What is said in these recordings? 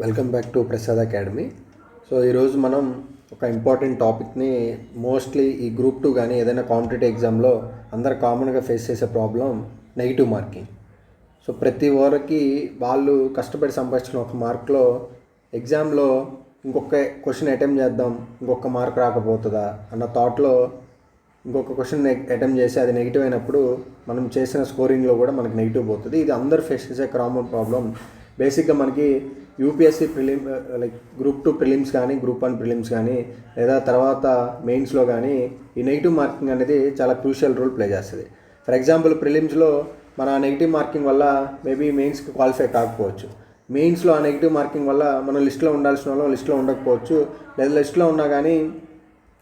Welcome back to Prasad academy. So ఈరోజు మనం ఒక ఇంపార్టెంట్ టాపిక్ని మోస్ట్లీ ఈ గ్రూప్ 2 కానీ ఏదైనా కాంపిటేటివ్ ఎగ్జామ్లో అందరు కామన్గా ఫేస్ చేసే ప్రాబ్లం నెగిటివ్ మార్కింగ్. సో ప్రతి ఓవర్కి వాళ్ళు కష్టపడి సంపాదించిన ఒక మార్క్లో ఎగ్జామ్లో ఇంకొక క్వశ్చన్ అటెంప్ట్ చేద్దాం, ఇంకొక మార్క్ రాకపోతుందా అన్న థాట్లో ఇంకొక క్వశ్చన్ అటెంప్ట్ చేసి అది నెగిటివ్ అయినప్పుడు మనం చేసిన స్కోరింగ్లో కూడా మనకి నెగిటివ్ పోతుంది. ఇది అందరు ఫేస్ చేసే కామన్ ప్రాబ్లం. బేసిక్గా మనకి యూపీఎస్సీ లైక్ గ్రూప్ 2 ప్రిలిమ్స్ కానీ గ్రూప్ 1 ప్రిలిమ్స్ కానీ లేదా తర్వాత మెయిన్స్లో కానీ ఈ నెగిటివ్ మార్కింగ్ అనేది చాలా క్రూషియల్ రోల్ ప్లే చేస్తుంది. ఫర్ ఎగ్జాంపుల్ ప్రిలిమ్స్లో మన నెగిటివ్ మార్కింగ్ వల్ల మేబీ మెయిన్స్కి క్వాలిఫై కాకపోవచ్చు. మెయిన్స్లో ఆ నెగిటివ్ మార్కింగ్ వల్ల మనం లిస్ట్లో ఉండాల్సిన వాళ్ళు లిస్ట్లో ఉండకపోవచ్చు, లేదా లిస్ట్లో ఉన్నా కానీ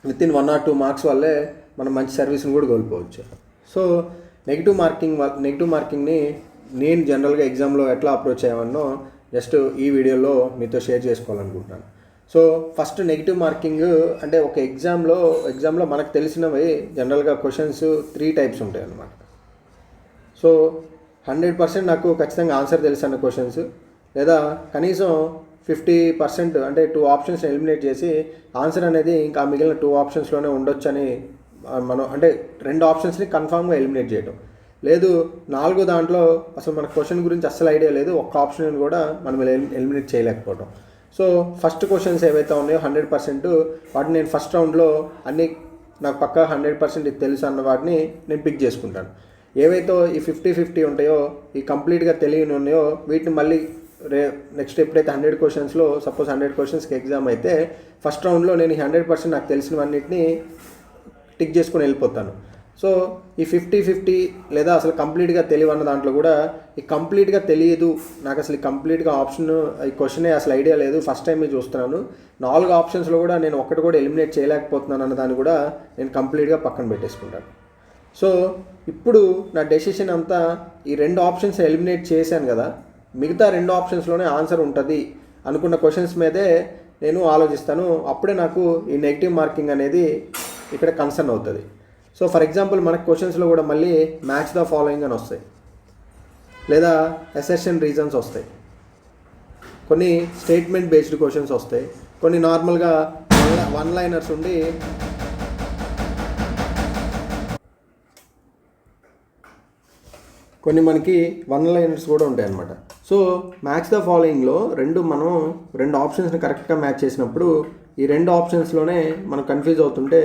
వితిన్ 1 or 2 మార్క్స్ వల్లే మనం మంచి సర్వీస్ని కూడా కోల్పోవచ్చు. సో నెగిటివ్ మార్కింగ్ని నేను జనరల్గా ఎగ్జామ్లో ఎట్లా అప్రోచ్ అయ్యామన్నో జస్ట్ ఈ వీడియోలో మీతో షేర్ చేసుకోవాలనుకుంటున్నాను. సో ఫస్ట్ నెగిటివ్ మార్కింగ్ అంటే ఒక ఎగ్జామ్లో మనకు తెలిసినవి జనరల్గా క్వశ్చన్స్ 3 టైప్స్ ఉంటాయి అన్నమాట. సో 100% నాకు ఖచ్చితంగా ఆన్సర్ తెలుసు అన్న క్వశ్చన్స్, లేదా కనీసం 50% అంటే 2 ఆప్షన్స్ ఎలిమినేట్ చేసి ఆన్సర్ అనేది ఇంకా మిగిలిన 2 ఆప్షన్స్లోనే ఉండొచ్చు అని మనం అంటే 2 ఆప్షన్స్ని కన్ఫామ్గా ఎలిమినేట్ చేయటం, లేదు 4 దాంట్లో అసలు మన క్వశ్చన్ గురించి అస్సలు ఐడియా లేదు, ఒక్క ఆప్షన్ కూడా మనం ఎలిమినేట్ చేయలేకపోవడం. సో ఫస్ట్ క్వశ్చన్స్ ఏవైతే ఉన్నాయో 100% వాటిని నేను ఫస్ట్ రౌండ్లో అన్నీ నాకు పక్కా 100% ఇది తెలుసు అన్న వాటిని నేను పిక్ చేసుకుంటాను. ఏవైతే ఈ 50-50 ఉంటాయో, ఈ కంప్లీట్గా తెలియని ఉన్నాయో వీటిని మళ్ళీ నెక్స్ట్ ఎప్పుడైతే 100 క్వశ్చన్స్లో సపోజ్ 100 క్వశ్చన్స్కి ఎగ్జామ్ అయితే ఫస్ట్ రౌండ్లో నేను 100% నాకు తెలిసినవన్నిటిని టిక్ చేసుకొని వెళ్ళిపోతాను. సో ఈ 50-50 లేదా అసలు కంప్లీట్గా తెలియవన్న దాంట్లో కూడా ఈ కంప్లీట్గా తెలియదు, నాకు అసలు కంప్లీట్గా ఆప్షన్ ఈ క్వశ్చనే అసలు ఐడియా లేదు, ఫస్ట్ టైం చూస్తున్నాను, 4 ఆప్షన్స్లో కూడా నేను ఒక్కటి కూడా ఎలిమినేట్ చేయలేకపోతున్నాను అన్న దాన్ని కూడా నేను కంప్లీట్గా పక్కన పెట్టేసుకుంటాను. సో ఇప్పుడు నా డెసిషన్ అంతా ఈ 2 ఆప్షన్స్ ఎలిమినేట్ చేశాను కదా, మిగతా 2 ఆప్షన్స్లోనే ఆన్సర్ ఉంటుంది అనుకున్న క్వశ్చన్స్ మీదే నేను ఆలోచిస్తాను. అప్పుడే నాకు ఈ నెగిటివ్ మార్కింగ్ అనేది ఇక్కడ కన్సర్న్ అవుతుంది. సో ఫర్ ఎగ్జాంపుల్ మనకు క్వశ్చన్స్లో కూడా మళ్ళీ మ్యాచ్ ద ఫాలోయింగ్ అని వస్తాయి, లేదా అసెర్షన్ రీజన్స్ వస్తాయి, కొన్ని స్టేట్మెంట్ బేస్డ్ క్వశ్చన్స్ వస్తాయి, కొన్ని నార్మల్గా వన్ లైనర్స్ ఉండి కొన్ని మనకి 1 లైనర్స్ కూడా ఉంటాయి అన్నమాట. సో మ్యాచ్ ద ఫాలోయింగ్లో మనం 2 ఆప్షన్స్ని కరెక్ట్గా మ్యాచ్ చేసినప్పుడు ఈ 2 ఆప్షన్స్లోనే మనం కన్ఫ్యూజ్ అవుతుంటే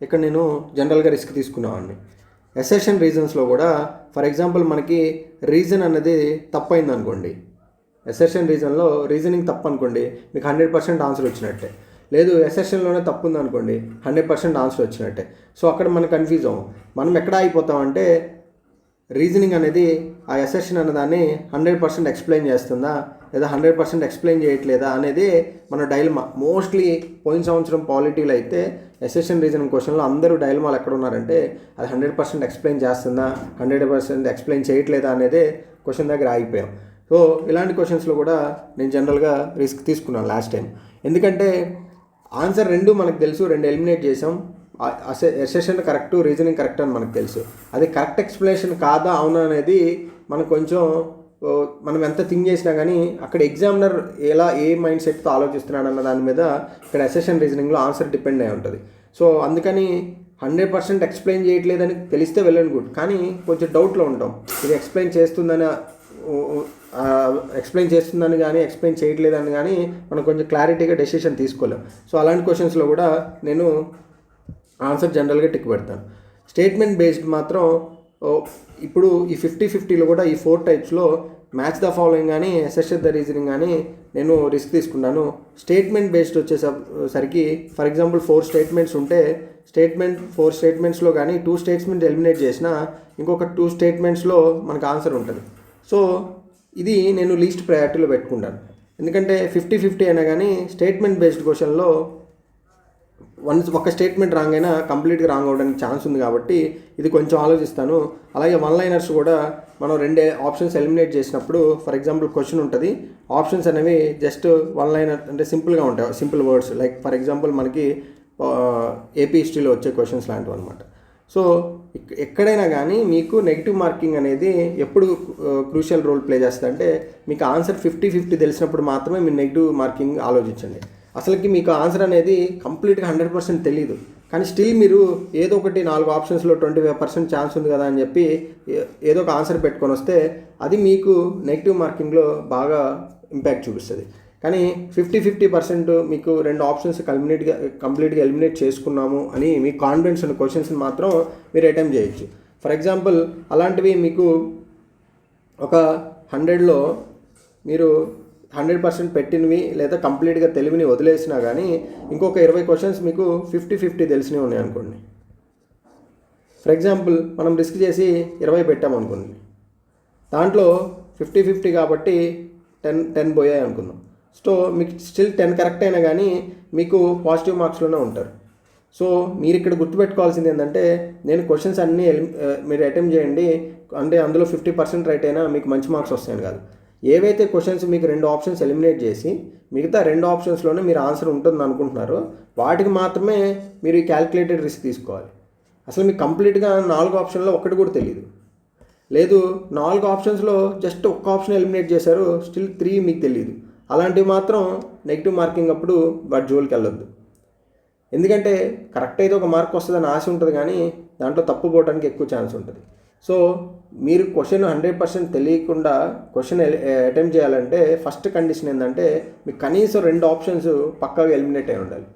ఇక్కడ నేను జనరల్గా రిస్క్ తీసుకునేవాడిని. అసెర్షన్ రీజన్స్లో కూడా ఫర్ ఎగ్జాంపుల్ మనకి రీజన్ అనేది తప్పైంది అనుకోండి, అసెర్షన్ రీజన్లో రీజనింగ్ తప్పు అనుకోండి, మీకు 100% ఆన్సర్ వచ్చినట్టే. లేదు అసెర్షన్లోనే తప్పు ఉంది అనుకోండి, 100% ఆన్సర్ వచ్చినట్టే. సో అక్కడ మనం కన్ఫ్యూజ్ అవ్వం. మనం ఎక్కడ అయిపోతామంటే రీజనింగ్ అనేది ఆ అసెర్షన్ అన్నదాన్ని 100% ఎక్స్ప్లెయిన్ చేస్తుందా లేదా 100% ఎక్స్ప్లెయిన్ చేయట్లేదా అనేది మన డైలమా. మోస్ట్లీ పోయిన సంవత్సరం పాలిటీలో అయితే అసెర్షన్ రీజనింగ్ క్వశ్చన్లో అందరూ డైలమాలు ఎక్కడ ఉన్నారంటే అది 100% ఎక్స్ప్లెయిన్ చేస్తుందా 100% ఎక్స్ప్లెయిన్ చేయట్లేదా అనేది క్వశ్చన్ దగ్గర ఆగిపోయాం. సో ఇలాంటి క్వశ్చన్స్లో కూడా నేను జనరల్గా రిస్క్ తీసుకున్నాను లాస్ట్ టైం. ఎందుకంటే ఆన్సర్ 2 మనకు తెలుసు, 2 ఎలిమినేట్ చేసాం, అసెర్షన్ కరెక్ట్ రీజనింగ్ కరెక్ట్ అని మనకు తెలుసు, అది కరెక్ట్ ఎక్స్ప్లెనేషన్ కాదా అవునా అనేది మనకు కొంచెం మనం ఎంత థింక్ చేసినా కానీ అక్కడ ఎగ్జామినర్ ఏ మైండ్ సెట్తో ఆలోచిస్తున్నాడు అన్న దాని మీద ఇక్కడ అసెర్షన్ రీజనింగ్లో ఆన్సర్ డిపెండ్ అయి ఉంటుంది. సో అందుకని 100% ఎక్స్ప్లెయిన్ చేయట్లేదని తెలిస్తే వెళ్ళండి గుడ్, కానీ కొంచెం డౌట్లో ఉంటాం, ఇది ఎక్స్ప్లెయిన్ చేస్తుందని కానీ ఎక్స్ప్లెయిన్ చేయట్లేదని కానీ మనం కొంచెం క్లారిటీగా డెసిషన్ తీసుకోలేం. సో అలాంటి క్వశ్చన్స్లో కూడా నేను ఆన్సర్ జనరల్గా టిక్ పెడతాను. స్టేట్మెంట్ బేస్డ్ మాత్రం ఇప్పుడు ఈ 50-50లో కూడా ఈ 4 టైప్స్లో మ్యాచ్ ద ఫాలోయింగ్ కానీ అసెస్ ద రీజనింగ్ కానీ నేను రిస్క్ తీసుకున్నాను. స్టేట్మెంట్ బేస్డ్ వచ్చేసరికి ఫర్ ఎగ్జాంపుల్ 4 స్టేట్మెంట్స్ ఉంటే 4 స్టేట్మెంట్స్లో కానీ 2 స్టేట్మెంట్స్ ఎలిమినేట్ చేసినా ఇంకొక 2 స్టేట్మెంట్స్లో మనకు ఆన్సర్ ఉంటుంది. సో ఇది నేను లీస్ట్ ప్రయారిటీలో పెట్టుకుంటాను. ఎందుకంటే 50-50 అయినా కానీ స్టేట్మెంట్ బేస్డ్ క్వశ్చన్లో ఒక స్టేట్మెంట్ రాంగ్ అయినా కంప్లీట్గా రాంగ్ అవ్వడానికి ఛాన్స్ ఉంది కాబట్టి ఇది కొంచెం ఆలోచిస్తాను. అలాగే 1 లైనర్స్ కూడా మనం 2 ఆప్షన్స్ ఎలిమినేట్ చేసినప్పుడు ఫర్ ఎగ్జాంపుల్ క్వశ్చన్ ఉంటుంది, ఆప్షన్స్ అనేవి జస్ట్ 1 లైనర్ అంటే సింపుల్గా ఉంటాయి, simple words like for example మనకి ఏపీ హిస్టరీలో వచ్చే క్వశ్చన్స్ లాంటివి అనమాట. సో ఎక్కడైనా కానీ మీకు నెగిటివ్ మార్కింగ్ అనేది ఎప్పుడు క్రూషియల్ రోల్ ప్లే చేస్తుంది అంటే మీకు ఆన్సర్ 50-50 తెలిసినప్పుడు మాత్రమే మీరు నెగిటివ్ మార్కింగ్ ఆలోచించండి. అసలుకి మీకు ఆన్సర్ అనేది కంప్లీట్గా 100% తెలియదు, కానీ స్టిల్ మీరు ఏదో ఒకటి 4 ఆప్షన్స్లో 25% ఛాన్స్ ఉంది కదా అని చెప్పి ఏదో ఒక ఆన్సర్ పెట్టుకొని వస్తే అది మీకు నెగిటివ్ మార్కింగ్లో బాగా ఇంపాక్ట్ చూపిస్తుంది. కానీ 50-50% మీకు 2 ఆప్షన్స్ కంప్లీట్గా ఎలిమినేట్ చేసుకున్నాము అని మీ కాన్ఫిడెన్స్ ఉన్న క్వశ్చన్స్ని మాత్రం మీరు అటెంప్ట్ చేయొచ్చు. ఫర్ ఎగ్జాంపుల్ అలాంటివి మీకు ఒక 100లో మీరు 100% పెట్టినవి లేదా కంప్లీట్గా తెలివిని వదిలేసినా కానీ ఇంకొక 20 క్వశ్చన్స్ మీకు 50-50 తెలిసినవి ఉన్నాయి అనుకోండి. ఫర్ ఎగ్జాంపుల్ మనం రిస్క్ చేసి 20 పెట్టామనుకోండి, దాంట్లో 50-50 కాబట్టి 10 పోయాయి అనుకుందాం. సో మీకు స్టిల్ 10 కరెక్ట్ అయినా కానీ మీకు పాజిటివ్ మార్క్స్లోనే ఉంటారు. సో మీరు ఇక్కడ గుర్తుపెట్టుకోవాల్సింది ఏంటంటే నేను క్వశ్చన్స్ అన్నీ మీరు అటెంప్ట్ చేయండి అంటే అందులో 50% రైట్ అయినా మీకు మంచి మార్క్స్ వస్తాయని కాదు. ఏవైతే క్వశ్చన్స్ మీకు 2 ఆప్షన్స్ ఎలిమినేట్ చేసి మిగతా 2 ఆప్షన్స్లోనే మీరు ఆన్సర్ ఉంటుంది అనుకుంటున్నారో వాటికి మాత్రమే మీరు ఈ క్యాల్కులేటెడ్ రిస్క్ తీసుకోవాలి. అసలు మీకు కంప్లీట్గా 4 ఆప్షన్లో ఒకటి కూడా తెలియదు, లేదు 4 ఆప్షన్స్లో జస్ట్ ఒక్క ఆప్షన్ ఎలిమినేట్ చేశారు, స్టిల్ 3 మీకు తెలియదు. అలాంటివి మాత్రం నెగిటివ్ మార్కింగ్ అప్పుడు వాటి జోలికి వెళ్ళొద్దు. ఎందుకంటే కరెక్ట్ అయితే ఒక మార్క్ వస్తుందని ఆశ ఉంటుంది, కానీ దాంట్లో తప్పు పోవడానికి ఎక్కువ ఛాన్స్ ఉంటుంది. సో మీరు క్వశ్చన్ 100% తెలియకుండా క్వశ్చన్ అటెంప్ట్ చేయాలంటే ఫస్ట్ కండిషన్ ఏంటంటే మీకు కనీసం 2 ఆప్షన్స్ పక్కాగా ఎలిమినేట్ అయి ఉండాలి.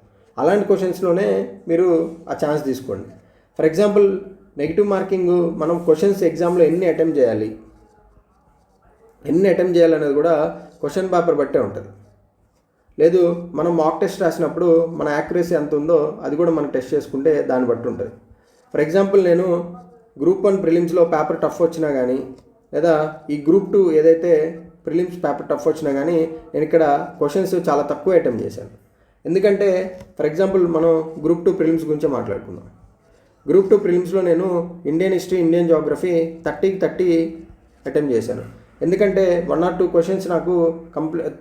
అలాంటి క్వశ్చన్స్లోనే మీరు ఆ ఛాన్స్ తీసుకోండి. ఫర్ ఎగ్జాంపుల్ నెగిటివ్ మార్కింగ్ మనం క్వశ్చన్స్ ఎగ్జామ్లో ఎన్ని అటెంప్ట్ చేయాలనేది కూడా క్వశ్చన్ పేపర్ బట్టే ఉంటుంది. లేదు మనం మాక్ టెస్ట్ రాసినప్పుడు మన యాక్యురసీ ఎంత ఉందో అది కూడా మనం టెస్ట్ చేసుకుంటే దాన్ని బట్టి ఉంటుంది. ఫర్ ఎగ్జాంపుల్ నేను గ్రూప్ 1 ప్రిలిమ్స్లో పేపర్ టఫ్ వచ్చినా కానీ లేదా ఈ గ్రూప్ 2 ఏదైతే ప్రిలిమ్స్ పేపర్ టఫ్ వచ్చినా కానీ నేను ఇక్కడ క్వశ్చన్స్ చాలా తక్కువ అటెంప్ట్ చేశాను. ఎందుకంటే ఫర్ ఎగ్జాంపుల్ మనం గ్రూప్ 2 ప్రిలిమ్స్ గురించే మాట్లాడుకుందాం. గ్రూప్ 2 ప్రిలిమ్స్లో నేను Indian history, Indian geography 30 attempt చేశాను. ఎందుకంటే 1 or 2 క్వశ్చన్స్ నాకు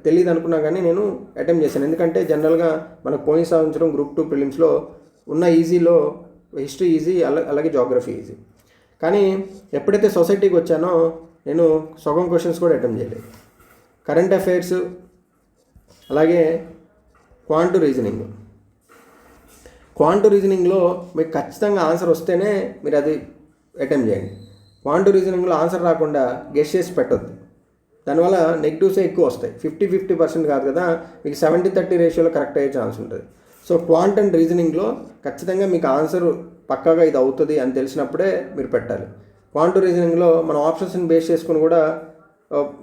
తెలియదు అనుకున్నా కానీ నేను అటెంప్ట్ చేశాను. ఎందుకంటే జనరల్గా మనకు పోయిన సంవత్సరం గ్రూప్ 2 ప్రిలిమ్స్లో ఉన్న ఈజీలో హిస్టరీ ఈజీ, అలాగే జాగ్రఫీ ఈజీ. కానీ ఎప్పుడైతే సొసైటీకి వచ్చానో నేను సగం క్వశ్చన్స్ కూడా అటెంప్ట్ చేయలేదు. కరెంట్ అఫైర్స్ అలాగే క్వాంటివ్ రీజనింగ్లో మీకు ఖచ్చితంగా ఆన్సర్ వస్తేనే మీరు అది అటెంప్ట్ చేయండి. క్వాంటివ్ రీజనింగ్లో ఆన్సర్ రాకుండా గెస్ చేసి పెట్టొద్దు, దానివల్ల నెగిటివ్సే ఎక్కువ వస్తాయి. 50-50% కాదు కదా, మీకు 70-30 రేషియోలో కరెక్ట్ అయ్యే ఛాన్స్ ఉంటుంది. సో క్వాంట్ అండ్ రీజనింగ్లో ఖచ్చితంగా మీకు ఆన్సర్ పక్కాగా ఇది అవుతుంది అని తెలిసినప్పుడే మీరు పెట్టాలి. క్వాంటివ్ రీజనింగ్లో మనం ఆప్షన్స్ని బేస్ చేసుకుని కూడా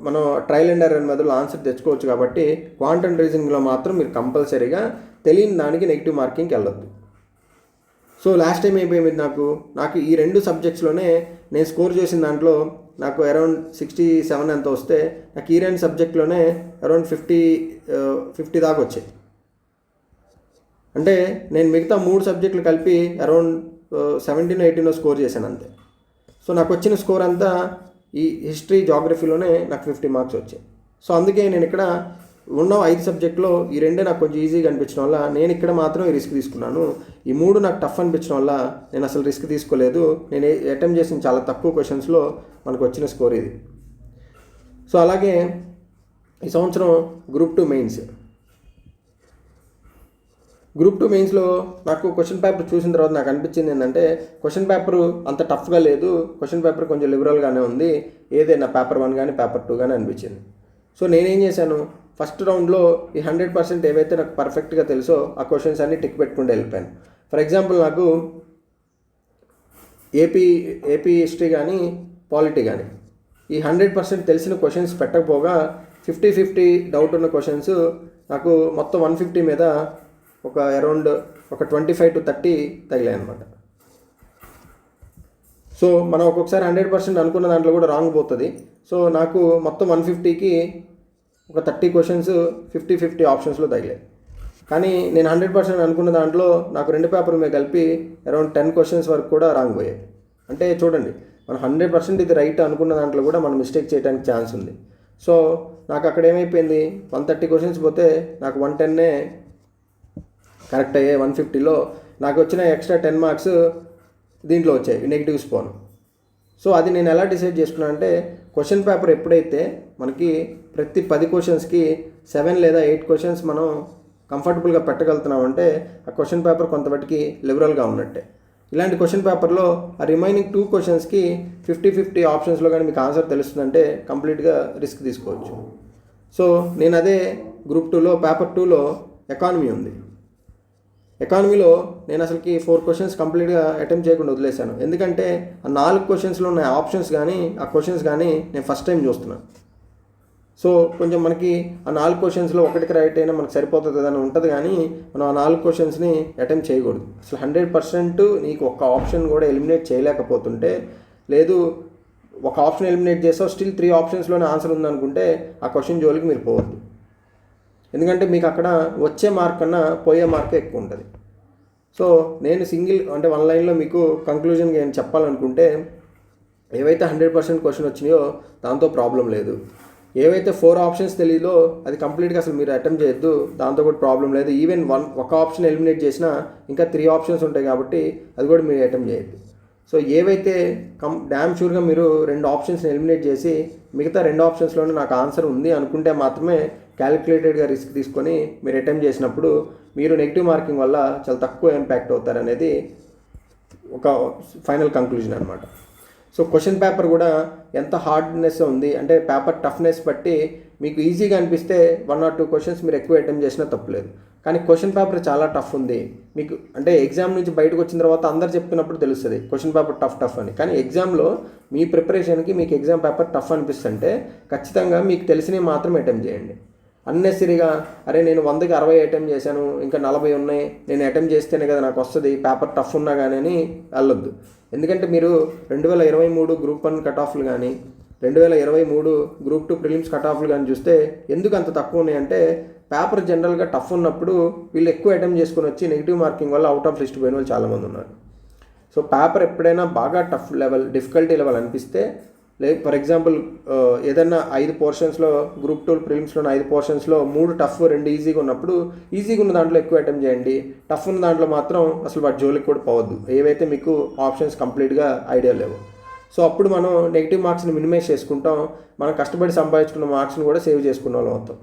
మనం ట్రయల్ అండ్ ఎర్రర్ మెథడ్లో ఆన్సర్ తెచ్చుకోవచ్చు. కాబట్టి క్వాంట్ అండ్ రీజనింగ్లో మాత్రం మీరు కంపల్సరీగా తెలియని దానికి నెగిటివ్ మార్కింగ్కి వెళ్ళొద్దు. సో లాస్ట్ టైం అయిపోయింది నాకు ఈ 2 సబ్జెక్ట్స్లోనే నేను స్కోర్ చేసిన దాంట్లో నాకు అరౌండ్ 67 ఎంత వస్తే నాకు ఈ 2 సబ్జెక్ట్లోనే అరౌండ్ 50 దాకా వచ్చాయి. అంటే నేను మిగతా 3 సబ్జెక్టులు కలిపి అరౌండ్ 17-18 స్కోర్ చేశాను అంతే. సో నాకు వచ్చిన స్కోర్ అంతా ఈ హిస్టరీ, జాగ్రఫీలోనే నాకు 50 మార్క్స్ వచ్చాయి. సో అందుకే నేను ఇక్కడ ఉన్న 5 సబ్జెక్టులో ఈ 2 నాకు కొంచెం ఈజీగా అనిపించడం వల్ల నేను ఇక్కడ మాత్రం ఈ రిస్క్ తీసుకున్నాను. ఈ 3 నాకు టఫ్ అనిపించడం వల్ల నేను అసలు రిస్క్ తీసుకోలేదు. నేను అటెంప్ట్ చేసిన చాలా తక్కువ క్వశ్చన్స్లో మనకు వచ్చిన స్కోర్ ఇది. సో అలాగే ఈ సంవత్సరం గ్రూప్ 2 మెయిన్స్లో నాకు క్వశ్చన్ పేపర్ చూసిన తర్వాత నాకు అనిపించింది ఏంటంటే క్వశ్చన్ పేపర్ అంత టఫ్గా లేదు, క్వశ్చన్ పేపర్ కొంచెం లిబరల్గానే ఉంది, ఏదైనా పేపర్ 1 కానీ పేపర్ 2 కానీ అనిపించింది. సో నేనేం చేశాను, ఫస్ట్ రౌండ్లో ఈ 100% ఏవైతే నాకు పర్ఫెక్ట్గా తెలుసో ఆ క్వశ్చన్స్ అన్నీ టిక్ పెట్టుకుంటూ వెళ్ళిపోయాను. ఫర్ ఎగ్జాంపుల్ నాకు ఏపీ హిస్టరీ కానీ పాలిటీ కానీ ఈ 100% తెలిసిన క్వశ్చన్స్ పెట్టకపోగా 50-50 డౌట్ ఉన్న క్వశ్చన్స్ నాకు మొత్తం 150 మీద ఒక అరౌండ్ 25-30 తగిలాయి అనమాట. సో మనం ఒక్కొక్కసారి 100% అనుకున్న దాంట్లో కూడా రాంగ్ పోతుంది. సో నాకు మొత్తం 150కి ఒక 30 క్వశ్చన్స్ 50-50 ఆప్షన్స్లో తగిలాయి. కానీ నేను 100% అనుకున్న దాంట్లో నాకు 2 పేపర్ మీద కలిపి అరౌండ్ 10 క్వశ్చన్స్ వరకు కూడా రాంగ్ పోయాయి. అంటే చూడండి, మనం 100% ఇది రైట్ అనుకున్న దాంట్లో కూడా మనం మిస్టేక్ చేయడానికి ఛాన్స్ ఉంది. సో నాకు అక్కడ ఏమైపోయింది, 130 క్వశ్చన్స్ పోతే నాకు 110 కరెక్ట్ అయ్యాయి. 150లో నాకు వచ్చిన ఎక్స్ట్రా 10 మార్క్స్ దీంట్లో వచ్చాయి నెగిటివ్స్ పోను. సో అది నేను ఎలా డిసైడ్ చేసుకున్నాను అంటే, క్వశ్చన్ పేపర్ ఎప్పుడైతే మనకి ప్రతి 10 క్వశ్చన్స్కి 7 లేదా 8 క్వశ్చన్స్ మనం కంఫర్టబుల్గా పెట్టగలుగుతున్నామంటే ఆ క్వశ్చన్ పేపర్ కొంతవరకు లిబరల్గా ఉన్నట్టే. ఇలాంటి క్వశ్చన్ పేపర్లో ఆ రిమైనింగ్ 2 క్వశ్చన్స్కి 50-50 ఆప్షన్స్లో కానీ మీకు ఆన్సర్ తెలుస్తుందంటే కంప్లీట్గా రిస్క్ తీసుకోవచ్చు. సో నేను అదే గ్రూప్ 2లో పేపర్ 2లో ఎకానమీ ఉంది. ఎకానమీలో నేను అసలుకి 4 క్వశ్చన్స్ కంప్లీట్గా అటెంప్ట్ చేయకుండా వదిలేశాను. ఎందుకంటే ఆ 4 క్వశ్చన్స్లో ఉన్న ఆప్షన్స్ కానీ ఆ క్వశ్చన్స్ కానీ నేను ఫస్ట్ టైం చూస్తున్నాను. సో కొంచెం మనకి ఆ 4 క్వశ్చన్స్లో ఒకటికి రైట్ అయినా మనకు సరిపోతుంది అని ఉంటుంది, కానీ మనం ఆ 4 క్వశ్చన్స్ని అటెంప్ట్ చేయకూడదు. అసలు 100% నీకు ఒక ఆప్షన్ కూడా ఎలిమినేట్ చేయలేకపోతుంటే, లేదు ఒక ఆప్షన్ ఎలిమినేట్ చేస్తావు స్టిల్ 3 ఆప్షన్స్లోనే ఆన్సర్ ఉందనుకుంటే ఆ క్వశ్చన్ జోలికి మీరు పోవద్దు. ఎందుకంటే మీకు అక్కడ వచ్చే మార్క్ కన్నా పోయే మార్కే ఎక్కువ ఉంటుంది. సో నేను సింగిల్ అంటే 1 లైన్లో మీకు కంక్లూజన్గా ఏం చెప్పాలనుకుంటే, ఏవైతే 100% క్వశ్చన్ వచ్చినాయో దాంతో ప్రాబ్లం లేదు. ఏవైతే 4 ఆప్షన్స్ తెలియదో అది కంప్లీట్గా అసలు మీరు అటెంప్ట్ చేయొద్దు, దాంతో కూడా ప్రాబ్లం లేదు. ఈవెన్ ఒక ఆప్షన్ ఎలిమినేట్ చేసినా ఇంకా 3 ఆప్షన్స్ ఉంటాయి కాబట్టి అది కూడా మీరు అటెంప్ట్ చేయొద్దు. సో ఏవైతే డ్యామ్ షూర్గా మీరు 2 ఆప్షన్స్ని ఎలిమినేట్ చేసి మిగతా 2 ఆప్షన్స్లోనే నాకు ఆన్సర్ ఉంది అనుకుంటే మాత్రమే క్యాలిక్యులేటెడ్గా రిస్క్ తీసుకొని మీరు అటెంప్ట్ చేసినప్పుడు మీరు నెగిటివ్ మార్కింగ్ వల్ల చాలా తక్కువ ఇంపాక్ట్ అవుతారు అనేది ఒక ఫైనల్ కంక్లూజన్ అనమాట. సో క్వశ్చన్ పేపర్ కూడా ఎంత హార్డ్నెస్ ఉంది అంటే పేపర్ టఫ్నెస్ బట్టి మీకు ఈజీగా అనిపిస్తే 1 or 2 క్వశ్చన్స్ మీరు ఎక్కువ అటెంప్ట్ చేసినా తప్పులేదు. కానీ క్వశ్చన్ పేపర్ చాలా టఫ్ ఉంది మీకు అంటే ఎగ్జామ్ నుంచి బయటకు వచ్చిన తర్వాత అందరు చెప్తున్నప్పుడు తెలుస్తుంది క్వశ్చన్ పేపర్ టఫ్ అని. కానీ ఎగ్జామ్లో మీ ప్రిపరేషన్కి మీకు ఎగ్జామ్ పేపర్ టఫ్ అనిపిస్తుంటే ఖచ్చితంగా మీకు తెలిసినవి మాత్రం అటెంప్ట్ చేయండి. అన్నెసరీగా అరే నేను 100కి 60 అటెంప్ట్ చేశాను ఇంకా 40 ఉన్నాయి నేను అటెంప్ట్ చేస్తేనే కదా నాకు వస్తుంది పేపర్ టఫ్ ఉన్నా కానీ అని వెళ్ళొద్దు. ఎందుకంటే మీరు 2023 గ్రూప్ 1 కట్ ఆఫ్లు కానీ 2023 గ్రూప్ 2 ప్రిలిమ్స్ కట్ ఆఫ్లు కానీ చూస్తే ఎందుకు అంత తక్కువ ఉన్నాయంటే పేపర్ జనరల్గా టఫ్ ఉన్నప్పుడు వీళ్ళు ఎక్కువ అటెంప్ట్ చేసుకొని వచ్చి నెగిటివ్ మార్కింగ్ వల్ల అవుట్ ఆఫ్ లిస్ట్ పోయిన వాళ్ళు చాలామంది ఉన్నారు. సో పేపర్ ఎప్పుడైనా బాగా టఫ్ లెవెల్ డిఫికల్టీ లెవెల్ అనిపిస్తే ఫర్ ఎగ్జాంపుల్ ఏదన్నా 5 పోర్షన్స్లో గ్రూప్ 2 ప్రిలిమ్స్లో 5 పోర్షన్స్లో 3 టఫ్ 2 ఈజీగా ఉన్నప్పుడు ఈజీగా ఉన్న దాంట్లో ఎక్కువ అటెంప్ట్ చేయండి. టఫ్ ఉన్న దాంట్లో మాత్రం అసలు వాటి జోలికి కూడా పోవద్దు ఏవైతే మీకు ఆప్షన్స్ కంప్లీట్గా ఐడియా లేవు. సో అప్పుడు మనం నెగిటివ్ మార్క్స్ని మినిమైజ్ చేసుకుంటాం, మనం కష్టపడి సంపాదించుకున్న మార్క్స్ని కూడా సేవ్ చేసుకున్న వాళ్ళం అవుతాం.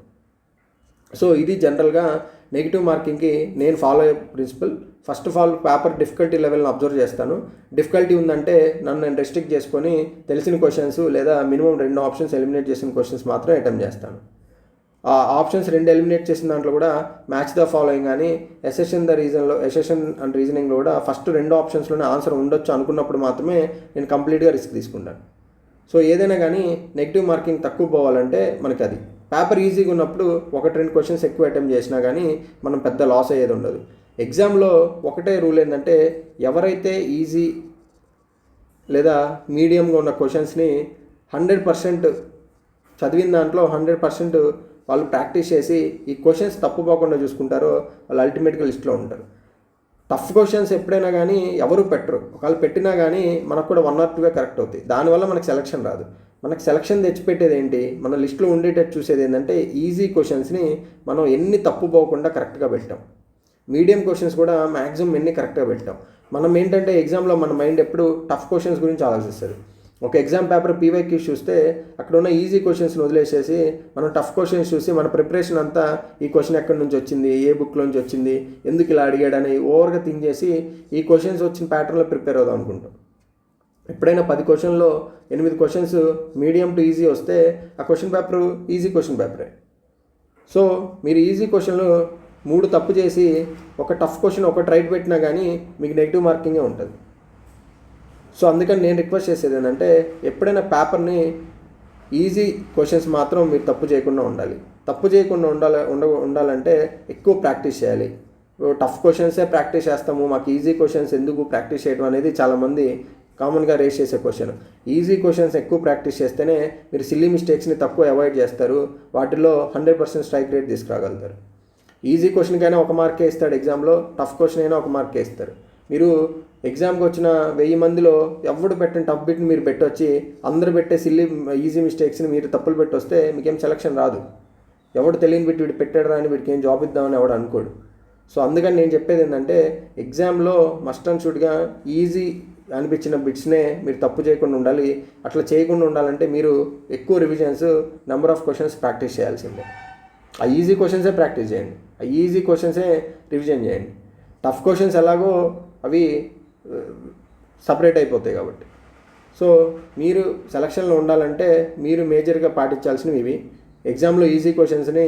సో ఇది జనరల్గా నెగిటివ్ మార్కింగ్కి నేను ఫాలో అయ్యే principle. First of all paper difficulty లెవెల్ని అబ్జర్వ్ చేస్తాను. డిఫికల్టీ ఉందంటే నన్ను నేను రెస్ట్రిక్ట్ చేసుకొని తెలిసిన క్వశ్చన్స్ లేదా మినిమం 2 ఆప్షన్స్ ఎలిమినేట్ చేసిన క్వశ్చన్స్ మాత్రం అటెంప్ట్ చేస్తాను. ఆ ఆప్షన్స్ 2 ఎలిమినేట్ చేసిన దాంట్లో కూడా మ్యాచ్ ద ఫాలోయింగ్ కానీ ఎసెషన్ అండ్ రీజనింగ్లో కూడా ఫస్ట్ 2 ఆప్షన్స్లోనే ఆన్సర్ ఉండొచ్చు అనుకున్నప్పుడు మాత్రమే నేను కంప్లీట్గా రిస్క్ తీసుకుంటాను. సో ఏదైనా కానీ నెగిటివ్ మార్కింగ్ తక్కువ పోవాలంటే మనకి అది పేపర్ ఈజీగా ఉన్నప్పుడు 1-2 క్వశ్చన్స్ ఎక్కువ అటెంప్ట్ చేసినా కానీ మనం పెద్ద లాస్ అయ్యేది ఉండదు. ఎగ్జామ్లో ఒకటే రూల్ ఏంటంటే ఎవరైతే ఈజీ లేదా మీడియంగా ఉన్న క్వశ్చన్స్ని 100% చదివిన దాంట్లో 100% వాళ్ళు ప్రాక్టీస్ చేసి ఈ క్వశ్చన్స్ తప్పుపోకుండా చూసుకుంటారో వాళ్ళు అల్టిమేట్గా లిస్ట్లో ఉంటారు. టఫ్ క్వశ్చన్స్ ఎప్పుడైనా కానీ ఎవరు పెట్టరు, ఒకవేళ పెట్టినా కానీ మనకు కూడా 1 or 2 కరెక్ట్ అవుతాయి. దానివల్ల మనకు సెలక్షన్ రాదు. మనకు సెలక్షన్ తెచ్చిపెట్టేది ఏంటి, మన లిస్ట్లో ఉండేటట్టు చూసేది ఏంటంటే ఈజీ క్వశ్చన్స్ని మనం ఎన్ని తప్పు పోకుండా కరెక్ట్గా పెట్టాం, మీడియం క్వశ్చన్స్ కూడా మ్యాక్సిమం ఎన్ని కరెక్ట్గా పెట్టాం. మనం ఏంటంటే ఎగ్జామ్లో మన మైండ్ ఎప్పుడు టఫ్ క్వశ్చన్స్ గురించి ఆలోచిస్తారు. ఒక ఎగ్జామ్ పేపర్ పీవైక్యూస్ చూస్తే అక్కడ ఉన్న ఈజీ క్వశ్చన్స్ని వదిలేసేసి మనం టఫ్ క్వశ్చన్స్ చూసి మన ప్రిపరేషన్ అంతా ఈ క్వశ్చన్ ఎక్కడి నుంచి వచ్చింది, ఏ బుక్లోంచి వచ్చింది, ఎందుకు ఇలా అడిగాడని ఓవర్గా థింక్ చేసి ఈ క్వశ్చన్స్ వచ్చిన ప్యాటర్న్లో ప్రిపేర్ అవుదాం అనుకుంటాం. ఎప్పుడైనా 10 క్వశ్చన్లో 8 క్వశ్చన్స్ మీడియం టు ఈజీ వస్తే ఆ క్వశ్చన్ పేపర్ ఈజీ క్వశ్చన్ పేపరే. సో మీరు ఈజీ క్వశ్చన్లు 3 తప్పు చేసి ఒక టఫ్ క్వశ్చన్ ఒకటి రైట్ పెట్టినా కానీ మీకు నెగిటివ్ మార్కింగే ఉంటుంది. సో అందుకని నేను రిక్వెస్ట్ చేసేది ఏంటంటే ఎప్పుడైనా పేపర్ని ఈజీ క్వశ్చన్స్ మాత్రం మీరు తప్పు చేయకుండా ఉండాలి. తప్పు చేయకుండా ఉండాలంటే ఎక్కువ ప్రాక్టీస్ చేయాలి. టఫ్ క్వశ్చన్సే ప్రాక్టీస్ చేస్తాము, మాకు ఈజీ క్వశ్చన్స్ ఎందుకు ప్రాక్టీస్ చేయడం అనేది చాలామంది కామన్గా రేస్ చేసే క్వశ్చన్. ఈజీ క్వశ్చన్స్ ఎక్కువ ప్రాక్టీస్ చేస్తేనే మీరు సిల్లీ మిస్టేక్స్ని తక్కువ అవాయిడ్ చేస్తారు, వాటిలో 100% స్ట్రైక్ రేట్ తీసుకురాగలుగుతారు. ఈజీ క్వశ్చన్కైనా 1 మార్కే ఇస్తాడు ఎగ్జామ్లో, టఫ్ క్వశ్చన్ అయినా 1 మార్కే ఇస్తారు. మీరు ఎగ్జామ్కి వచ్చిన 1000 మందిలో ఎవడు పెట్టిన టఫ్ బిట్ని మీరు పెట్టొచ్చి అందరూ పెట్టే సిల్లీ ఈజీ మిస్టేక్స్ని మీరు తప్పులు పెట్టొస్తే మీకేం సెలక్షన్ రాదు. ఎవడు తెలియని బిట్టి వీడు పెట్టాడు రాని వీడికి ఏం జాబ్ ఇద్దామని ఎవడు అనుకోడు. సో అందుకని నేను చెప్పేది ఏంటంటే ఎగ్జామ్లో మస్ట్ అండ్ షుడ్గా ఈజీ అనిపించిన బిట్స్నే మీరు తప్పు చేయకుండా ఉండాలి. అట్లా చేయకుండా ఉండాలంటే మీరు ఎక్కువ revisions, number of questions practice చేయాల్సిందే. ఆ ఈజీ క్వశ్చన్సే ప్రాక్టీస్ చేయండి, ఆ ఈజీ క్వశ్చన్సే రివిజన్ చేయండి. టఫ్ క్వశ్చన్స్ ఎలాగో అవి సపరేట్ అయిపోతాయి కాబట్టి. సో మీరు సెలక్షన్లో ఉండాలంటే మీరు మేజర్గా పాటించాల్సినవి ఇవి. ఎగ్జామ్లో ఈజీ క్వశ్చన్స్ని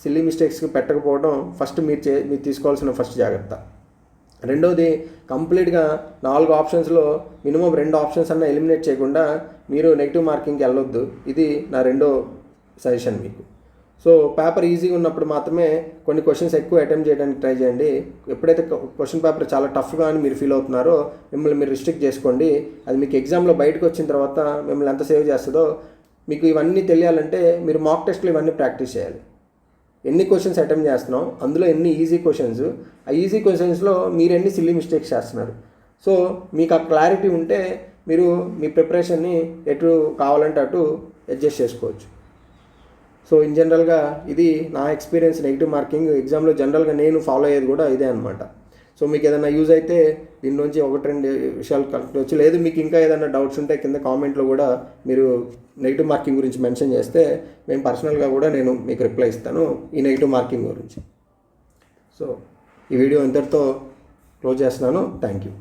సిల్లీ మిస్టేక్స్కి పెట్టకపోవడం ఫస్ట్ మీరు తీసుకోవాల్సిన ఫస్ట్ జాగ్రత్త. రెండోది, కంప్లీట్గా 4 ఆప్షన్స్లో మినిమం 2 ఆప్షన్స్ అన్న ఎలిమినేట్ చేయకుండా మీరు నెగిటివ్ మార్కింగ్కి వెళ్ళొద్దు. ఇది నా రెండో సజెషన్ మీకు. సో పేపర్ ఈజీగా ఉన్నప్పుడు మాత్రమే కొన్ని క్వశ్చన్స్ ఎక్కువ అటెంప్ట్ చేయడానికి ట్రై చేయండి. ఎప్పుడైతే క్వశ్చన్ పేపర్ చాలా టఫ్గా అని మీరు ఫీల్ అవుతున్నారో మిమ్మల్ని మీరు రిస్ట్రిక్ట్ చేసుకోండి. అది మీకు ఎగ్జామ్లో బయటకు వచ్చిన తర్వాత మిమ్మల్ని ఎంత సేవ్ చేస్తుందో. మీకు ఇవన్నీ తెలియాలంటే మీరు మాక్ టెస్ట్లు ఇవన్నీ ప్రాక్టీస్ చేయాలి. ఎన్ని క్వశ్చన్స్ అటెంప్ట్ చేస్తున్నాం, అందులో ఎన్ని ఈజీ క్వశ్చన్స్, ఆ ఈజీ క్వశ్చన్స్లో మీరు ఎన్ని సిల్లీ మిస్టేక్స్ చేస్తున్నారు. సో మీకు ఆ క్లారిటీ ఉంటే మీరు మీ ప్రిపరేషన్ని ఎటు కావాలంటే అటు అడ్జస్ట్ చేసుకోవచ్చు. సో ఇన్ జనరల్గా ఇది నా ఎక్స్పీరియన్స్. నెగిటివ్ మార్కింగ్ ఎగ్జామ్లో జనరల్గా నేను ఫాలో అయ్యేది కూడా ఇదే అనమాట. సో మీకు ఏదైనా యూజ్ అయితే దీని నుంచి 1-2 విషయాలు కలుపుకోవచ్చు. లేదు మీకు ఇంకా ఏదైనా డౌట్స్ ఉంటే కింద కామెంట్లో కూడా మీరు నెగిటివ్ మార్కింగ్ గురించి మెన్షన్ చేస్తే మేము పర్సనల్గా కూడా నేను మీకు రిప్లై ఇస్తాను ఈ నెగిటివ్ మార్కింగ్ గురించి. సో ఈ వీడియో ఇంతటితో క్లోజ్ చేస్తున్నాను. Thank you.